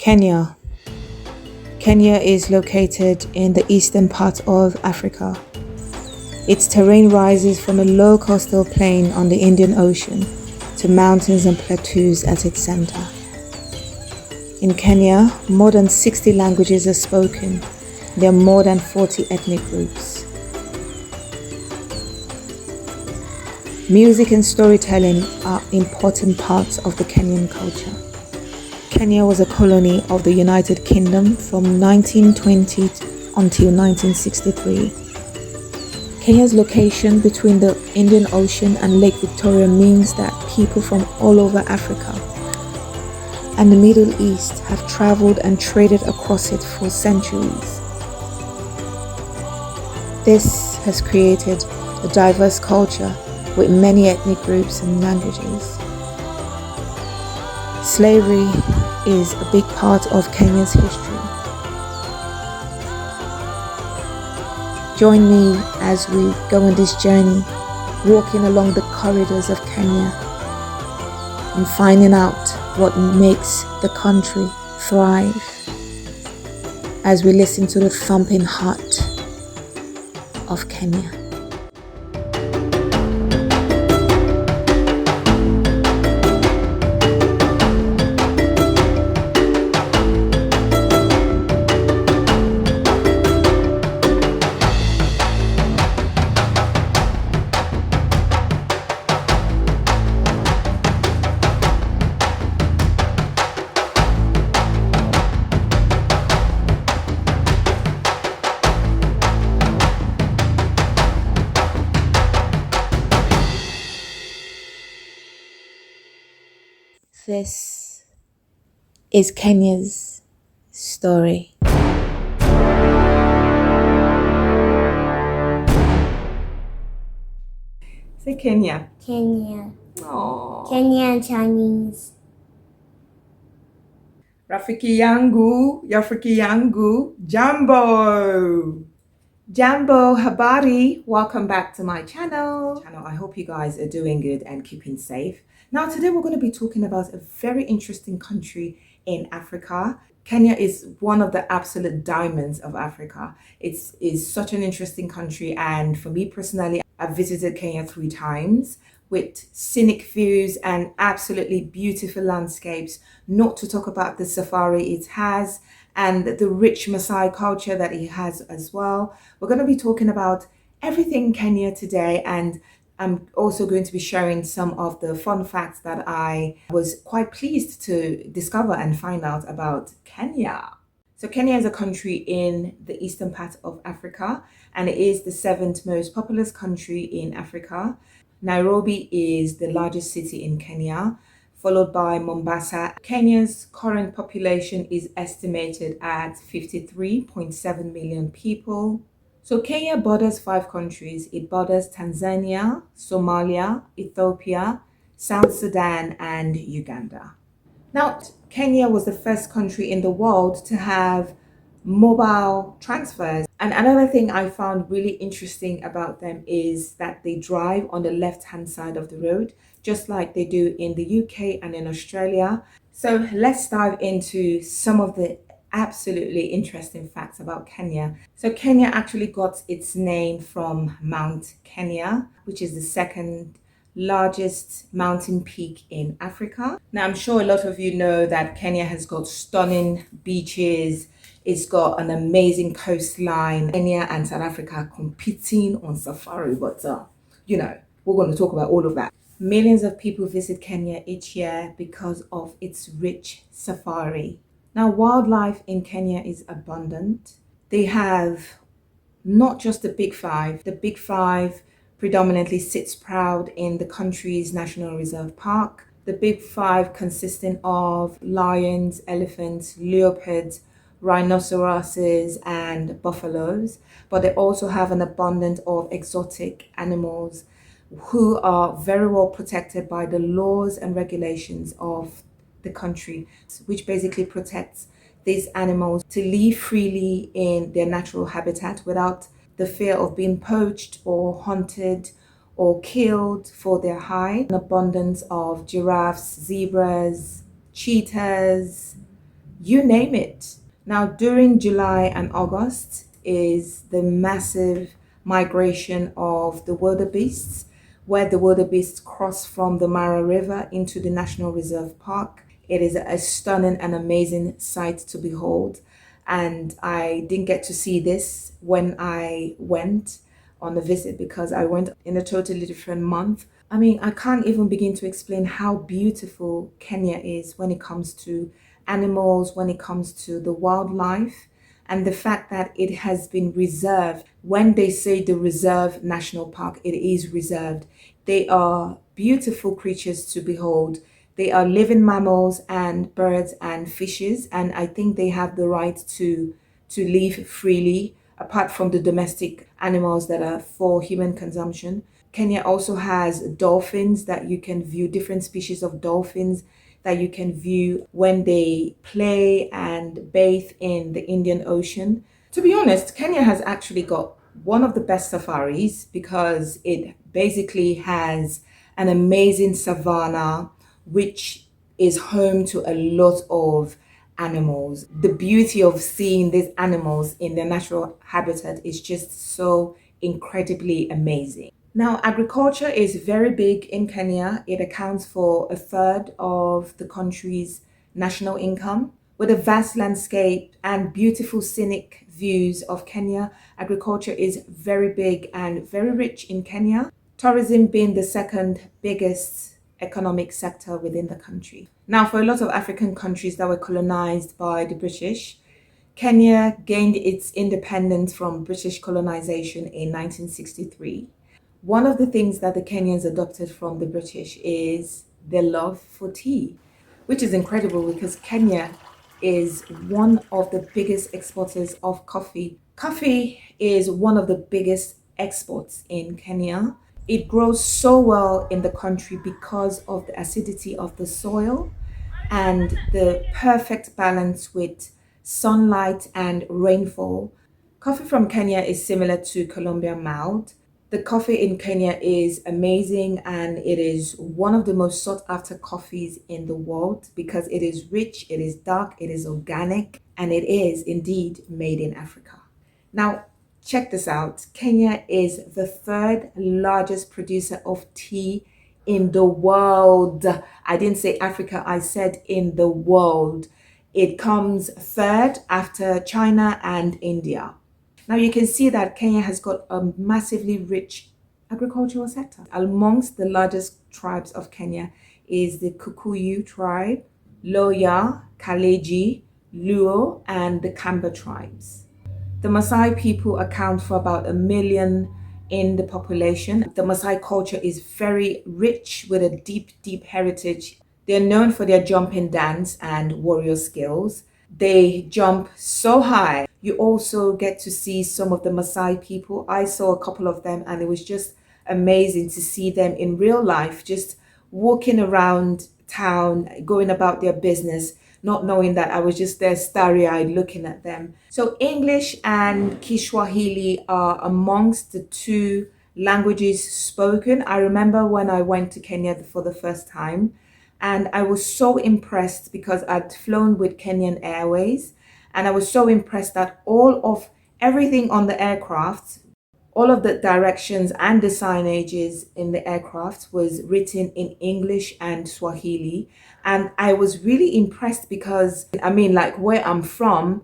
Kenya. Kenya is located in the eastern part of Africa. Its terrain rises from a low coastal plain on the Indian Ocean to mountains and plateaus at its center. In Kenya, more than 60 languages are spoken. There are more than 40 ethnic groups. Music and storytelling are important parts of the Kenyan culture. Kenya was a colony of the United Kingdom from 1920 until 1963. Kenya's location between the Indian Ocean and Lake Victoria means that people from all over Africa and the Middle East have traveled and traded across it for centuries. This has created a diverse culture with many ethnic groups and languages. Slavery is a big part of Kenya's history. Join me as we go on this journey, walking along the corridors of Kenya and finding out what makes the country thrive as we listen to the thumping heart of Kenya. This is Kenya's story. Say Kenya. Kenya. Aww. Kenya Chinese. Rafiki yangu, Jambo. Jambo, habari. Welcome back to my channel. I hope you guys are doing good and keeping safe. Now, today we're going to be talking about a very interesting country in Africa. Kenya is one of the absolute diamonds of Africa. It is such an interesting country, and for me personally, I've visited Kenya 3 times with scenic views and absolutely beautiful landscapes, not to talk about the safari it has and the rich Maasai culture that it has as well. We're going to be talking about everything Kenya today, and I'm also going to be sharing some of the fun facts that I was quite pleased to discover and find out about Kenya. So Kenya is a country in the eastern part of Africa, and it is the 7th most populous country in Africa. Nairobi is the largest city in Kenya, followed by Mombasa. Kenya's current population is estimated at 53.7 million people. So Kenya borders 5 countries. It borders Tanzania, Somalia, Ethiopia, South Sudan, and Uganda. Now, Kenya was the first country in the world to have mobile transfers. And another thing I found really interesting about them is that they drive on the left-hand side of the road, just like they do in the UK and in Australia. So let's dive into some of the absolutely interesting facts about Kenya. So Kenya actually got its name from Mount Kenya, which is the 2nd largest mountain peak in Africa. Now, I'm sure a lot of you know that Kenya has got stunning beaches. It's got an amazing coastline. Kenya and South Africa are competing on safari, but we're going to talk about all of that. Millions of people visit Kenya each year because of its rich safari. Now, wildlife in Kenya is abundant. They have not just the Big Five. The Big Five predominantly sits proud in the country's National Reserve Park. The Big Five consisting of lions, elephants, leopards, rhinoceroses, and buffaloes. But they also have an abundance of exotic animals who are very well protected by the laws and regulations of the country, which basically protects these animals to live freely in their natural habitat without the fear of being poached or hunted or killed for their hide. An abundance of giraffes, zebras, cheetahs, you name it. Now, during July and August is the massive migration of the wildebeests, where the wildebeests cross from the Mara River into the National Reserve Park. It is a stunning and amazing sight to behold. And I didn't get to see this when I went on a visit because I went in a totally different month. I mean, I can't even begin to explain how beautiful Kenya is when it comes to animals, when it comes to the wildlife, and the fact that it has been reserved. When they say the reserve national park, it is reserved. They are beautiful creatures to behold. They are living mammals and birds and fishes, and I think they have the right to live freely apart from the domestic animals that are for human consumption. Kenya also has dolphins that you can view, different species of dolphins that you can view when they play and bathe in the Indian Ocean. To be honest, Kenya has actually got one of the best safaris because it basically has an amazing savanna, which is home to a lot of animals. The beauty of seeing these animals in their natural habitat is just so incredibly amazing. Now, agriculture is very big in Kenya. It accounts for a third of the country's national income. With a vast landscape and beautiful scenic views of Kenya, agriculture is very big and very rich in Kenya. Tourism being the second biggest economic sector within the country. Now, for a lot of African countries that were colonized by the British, Kenya gained its independence from British colonization in 1963. One of the things that the Kenyans adopted from the British is their love for tea, which is incredible because Kenya is one of the biggest exporters of coffee. Coffee is one of the biggest exports in Kenya. It grows so well in the country because of the acidity of the soil and the perfect balance with sunlight and rainfall. Coffee from Kenya is similar to Colombian malt. The coffee in Kenya is amazing and it is one of the most sought after coffees in the world because it is rich, it is dark, it is organic, and it is indeed made in Africa. Now, check this out. Kenya is the third largest producer of tea in the world. I didn't say Africa, I said in the world. It comes third after China and India. Now you can see that Kenya has got a massively rich agricultural sector. Amongst the largest tribes of Kenya is the Kikuyu tribe, Loya, Kaleji, Luo, and the Kamba tribes. The Maasai people account for about 1 million in the population. The Maasai culture is very rich with a deep, deep heritage. They're known for their jumping dance and warrior skills. They jump so high. You also get to see some of the Maasai people. I saw a couple of them and it was just amazing to see them in real life, just walking around town, going about their business, not knowing that I was just there starry-eyed looking at them. So English and Kiswahili are amongst the two languages spoken. I remember when I went to Kenya for the first time, and I was so impressed because I'd flown with Kenyan Airways, and I was so impressed that all of everything on the aircraft, all of the directions and the signages in the aircraft was written in English and Swahili. And I was really impressed because, I mean, like where I'm from,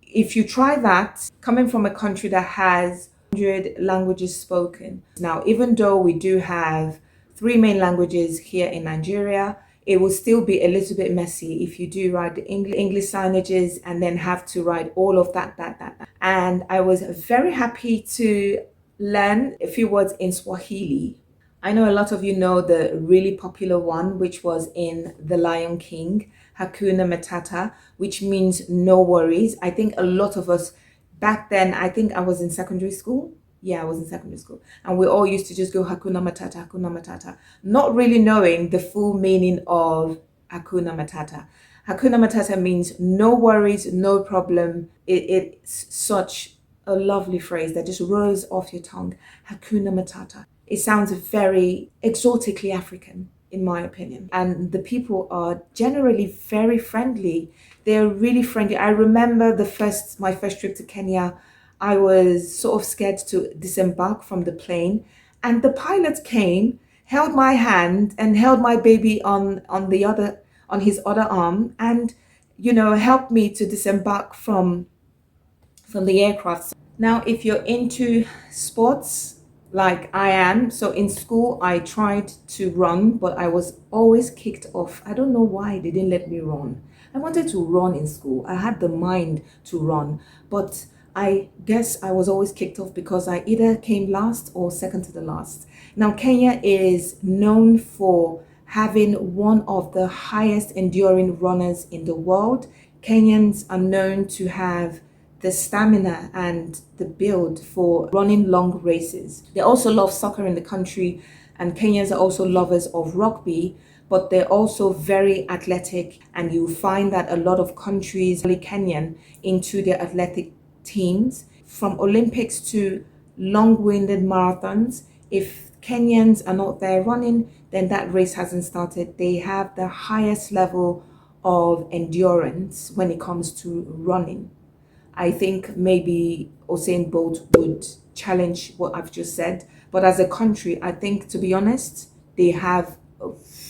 if you try that, coming from a country that has 100 languages spoken. Now, even though we do have three main languages here in Nigeria, it will still be a little bit messy if you do write the English signages and then have to write all of that. And I was very happy to learn a few words in Swahili. I know a lot of you know the really popular one, which was in The Lion King, Hakuna Matata, which means no worries. I think a lot of us back then, I think I was in secondary school. Yeah, I was in secondary school. And we all used to just go Hakuna Matata, Hakuna Matata, not really knowing the full meaning of Hakuna Matata. Hakuna Matata means no worries, no problem. It's such a lovely phrase that just rolls off your tongue. Hakuna Matata. It sounds very exotically African, in my opinion. And the people are generally very friendly. They're really friendly. I remember my first trip to Kenya, I was sort of scared to disembark from the plane, and the pilot came, held my hand, and held my baby on his other arm, and helped me to disembark from the aircraft. Now, if you're into sports like I am, so in school I tried to run, but I was always kicked off. I don't know why they didn't let me run. I wanted to run in school. I had the mind to run, but I guess I was always kicked off because I either came last or second to the last. Now, Kenya is known for having one of the highest enduring runners in the world. Kenyans are known to have the stamina and the build for running long races. They also love soccer in the country, and Kenyans are also lovers of rugby, but they're also very athletic, and you find that a lot of countries really Kenyan into their athletic teams. From Olympics to long-winded marathons, if Kenyans are not there running, then that race hasn't started. They have the highest level of endurance when it comes to running. I think maybe Usain Bolt would challenge what I've just said. But as a country, I think, to be honest, they have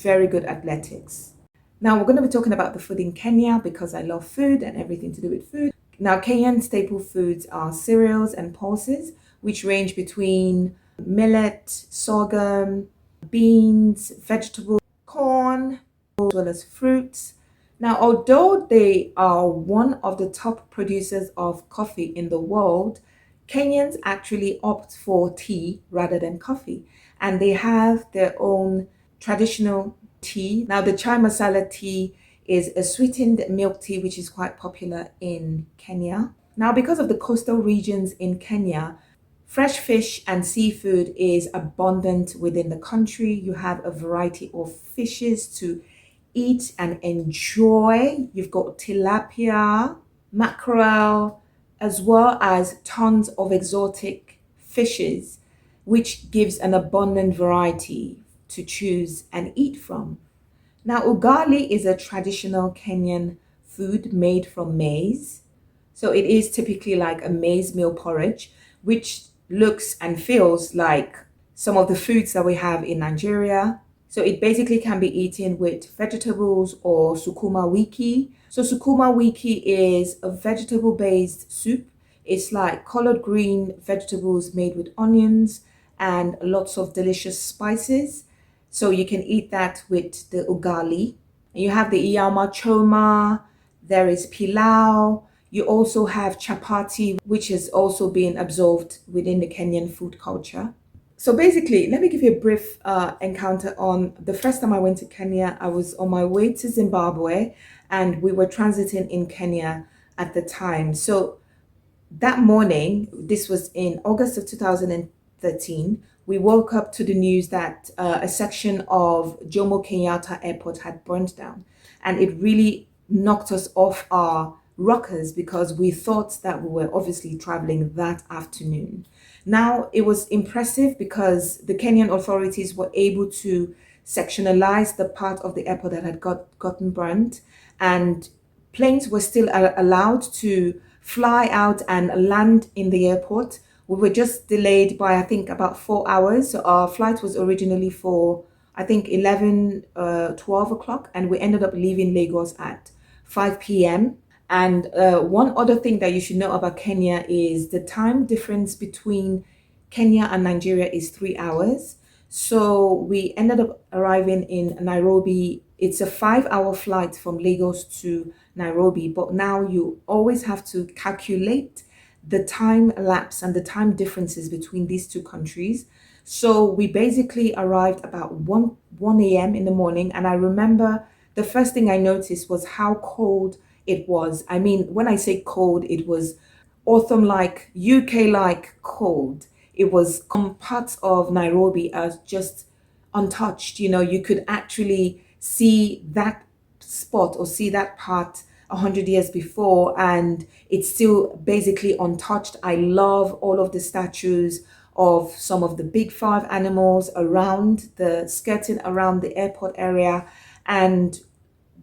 very good athletics. Now, we're going to be talking about the food in Kenya because I love food and everything to do with food. Now, Kenyan staple foods are cereals and pulses, which range between millet, sorghum, beans, vegetables, corn, as well as fruits. Now, although they are one of the top producers of coffee in the world, Kenyans actually opt for tea rather than coffee, and they have their own traditional tea. Now, the chai masala tea is a sweetened milk tea which is quite popular in Kenya. Now, because of the coastal regions in Kenya, fresh fish and seafood is abundant within the country. You have a variety of fishes to eat and enjoy. You've got tilapia, mackerel, as well as tons of exotic fishes, which gives an abundant variety to choose and eat from. Now, ugali is a traditional Kenyan food made from maize. So it is typically like a maize meal porridge, which looks and feels like some of the foods that we have in Nigeria. So it basically can be eaten with vegetables or sukuma wiki. So sukuma wiki is a vegetable-based soup. It's like collard green vegetables made with onions and lots of delicious spices. So you can eat that with the ugali. You have the iyama choma, there is pilau. You also have chapati, which is also being absorbed within the Kenyan food culture. So basically, let me give you a brief encounter on the first time I went to Kenya. I was on my way to Zimbabwe, and we were transiting in Kenya at the time. So that morning, this was in August of 2013, we woke up to the news that a section of Jomo Kenyatta Airport had burned down. And it really knocked us off our rockers because we thought that we were obviously traveling that afternoon. Now, it was impressive because the Kenyan authorities were able to sectionalize the part of the airport that had gotten burned, and planes were still allowed to fly out and land in the airport. We were just delayed by, I think, about 4 hours. So our flight was originally for, I think, 12 o'clock, and we ended up leaving Lagos at 5 p.m. And one other thing that you should know about Kenya is the time difference between Kenya and Nigeria is 3 hours. So we ended up arriving in Nairobi. It's a 5-hour flight from Lagos to Nairobi, but now you always have to calculate the time lapse and the time differences between these two countries. So we basically arrived about 1 a.m. in the morning, and I remember the first thing I noticed was how cold it was. I mean, when I say cold, it was autumn-like, UK-like cold. It was parts of Nairobi as just untouched. You could actually see that spot or see that part 100 years before, and it's still basically untouched. I love all of the statues of some of the big five animals around the skirting around the airport area. And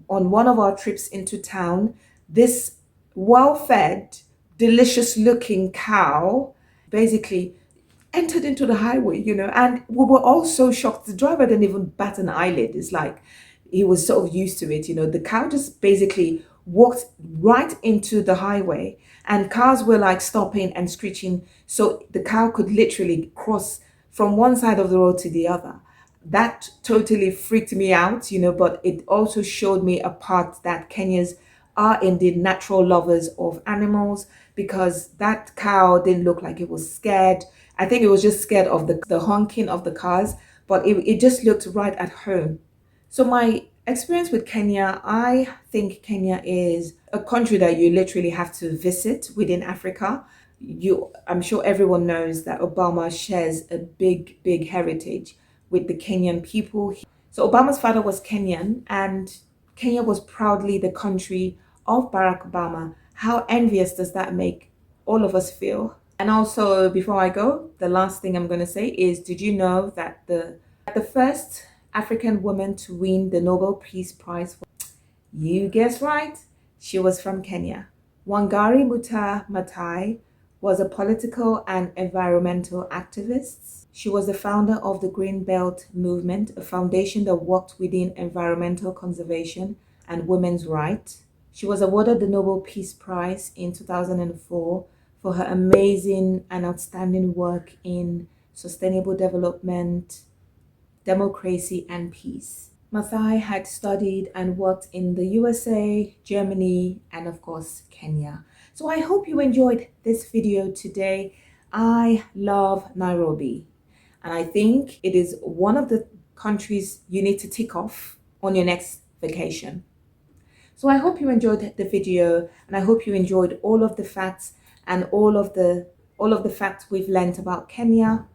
on one of our trips into town, this well-fed, delicious-looking cow basically entered into the highway, and we were all so shocked. The driver didn't even bat an eyelid. It's like he was sort of used to it. The cow just basically walked right into the highway, and cars were like stopping and screeching, so the cow could literally cross from one side of the road to the other. That totally freaked me out, but it also showed me a part that Kenyans are indeed natural lovers of animals, because that cow didn't look like it was scared. I think it was just scared of the honking of the cars, but it just looked right at home. So my experience with Kenya, I think Kenya is a country that you literally have to visit within Africa. I'm sure everyone knows that Obama shares a big heritage with the Kenyan people. So Obama's father was Kenyan, and Kenya was proudly the country of Barack Obama. How envious does that make all of us feel? And also, before I go, the last thing I'm going to say is, did you know that the first African woman to win the Nobel Peace Prize, you guessed right, she was from Kenya. Wangari Maathai was a political and environmental activist. She was the founder of the Green Belt Movement, a foundation that worked within environmental conservation and women's rights. She was awarded the Nobel Peace Prize in 2004 for her amazing and outstanding work in sustainable development, democracy, and peace. Maathai had studied and worked in the USA, Germany, and of course, Kenya. So I hope you enjoyed this video today. I love Nairobi, and I think it is one of the countries you need to tick off on your next vacation. So I hope you enjoyed the video, and I hope you enjoyed all of the facts and all of the facts we've learned about Kenya.